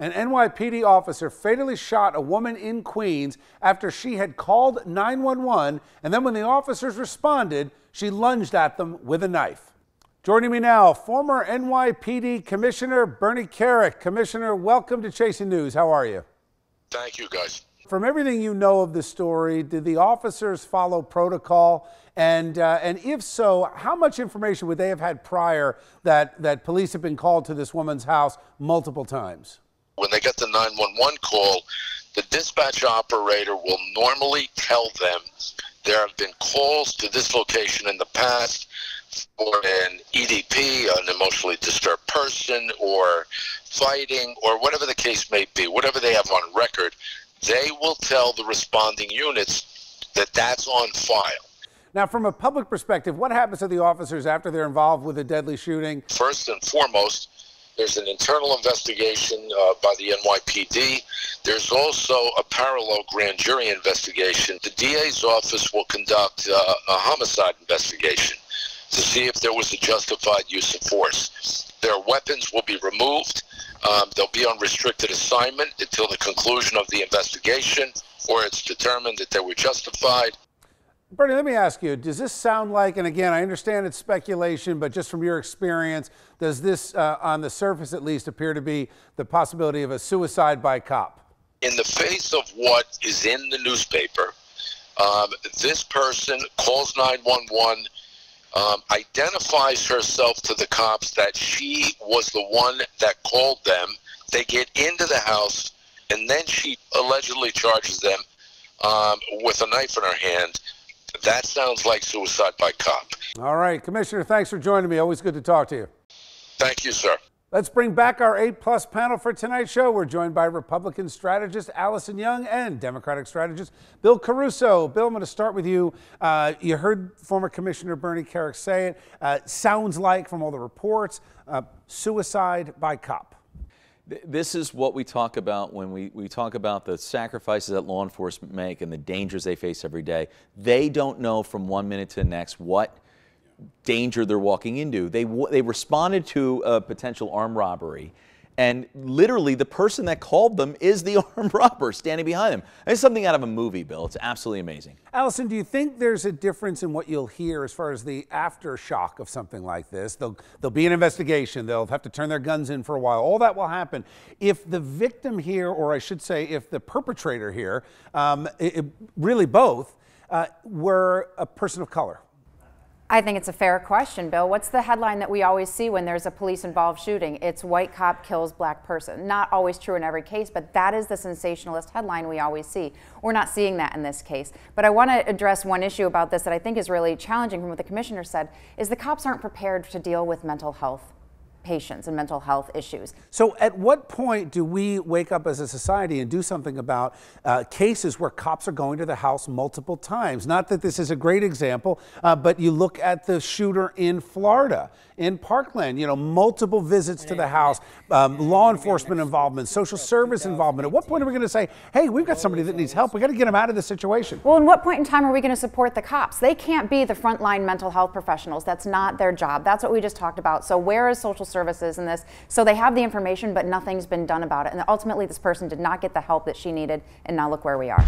An NYPD officer fatally shot a woman in Queens after she had called 911, and then when the officers responded, she lunged at them with a knife. Joining me now, former NYPD Commissioner Bernie Kerik. Commissioner, welcome to Chasing News. How are you? Thank you, guys. From everything you know of the story, did the officers follow protocol? And if so, how much information would they have had prior that police have been called to this woman's house multiple times? When they get the 911 call, the dispatch operator will normally tell them there have been calls to this location in the past for an EDP, an emotionally disturbed person, or fighting, or whatever the case may be, whatever they have on record. They will tell the responding units that that's on file. Now, from a public perspective, what happens to the officers after they're involved with a deadly shooting? First and foremost, there's an internal investigation by the NYPD. There's also a parallel grand jury investigation. The DA's office will conduct a homicide investigation to see if there was a justified use of force. Their weapons will be removed. They'll be on restricted assignment until the conclusion of the investigation, or it's determined that they were justified. Bernie, let me ask you, does this sound like, and again, I understand it's speculation, but just from your experience, does this, on the surface at least, appear to be the possibility of a suicide by cop? In the face of what is in the newspaper, this person calls 911, identifies herself to the cops that she was the one that called them. They get into the house, and then she allegedly charges them with a knife in her hand. That sounds like suicide by cop. All right, Commissioner, thanks for joining me. Always good to talk to you. Thank you, sir. Let's bring back our 8+ panel for tonight's show. We're joined by Republican strategist Allison Young and Democratic strategist Bill Caruso. Bill, I'm going to start with you. You heard former Commissioner Bernie Kerik say it. Sounds like, from all the reports, suicide by cop. This is what we talk about when we talk about the sacrifices that law enforcement make and the dangers they face every day. They don't know from one minute to the next what danger they're walking into. They responded to a potential armed robbery, and literally the person that called them is the armed robber standing behind them. It's something out of a movie, Bill. It's absolutely amazing. Allison, do you think there's a difference in what you'll hear as far as the aftershock of something like this? There'll be an investigation. They'll have to turn their guns in for a while. All that will happen. If the victim here, or I should say if the perpetrator here, really both, were a person of color? I think it's a fair question, Bill. What's the headline that we always see when there's a police-involved shooting? It's white cop kills black person. Not always true in every case, but that is the sensationalist headline we always see. We're not seeing that in this case. But I want to address one issue about this that I think is really challenging from what the commissioner said, is the cops aren't prepared to deal with mental health patients and mental health issues. So at what point do we wake up as a society and do something about cases where cops are going to the house multiple times? Not that this is a great example, but you look at the shooter in Florida, in Parkland, you know, multiple visits to the house, law enforcement involvement, social service involvement. At what point are we going to say, hey, we've got somebody that needs help, we got to get them out of this situation? Well, in what point in time are we going to support the cops? They can't be the frontline mental health professionals. That's not their job. That's what we just talked about. So where is social services in this? So they have the information, but nothing's been done about it. And ultimately, this person did not get the help that she needed, and now look where we are.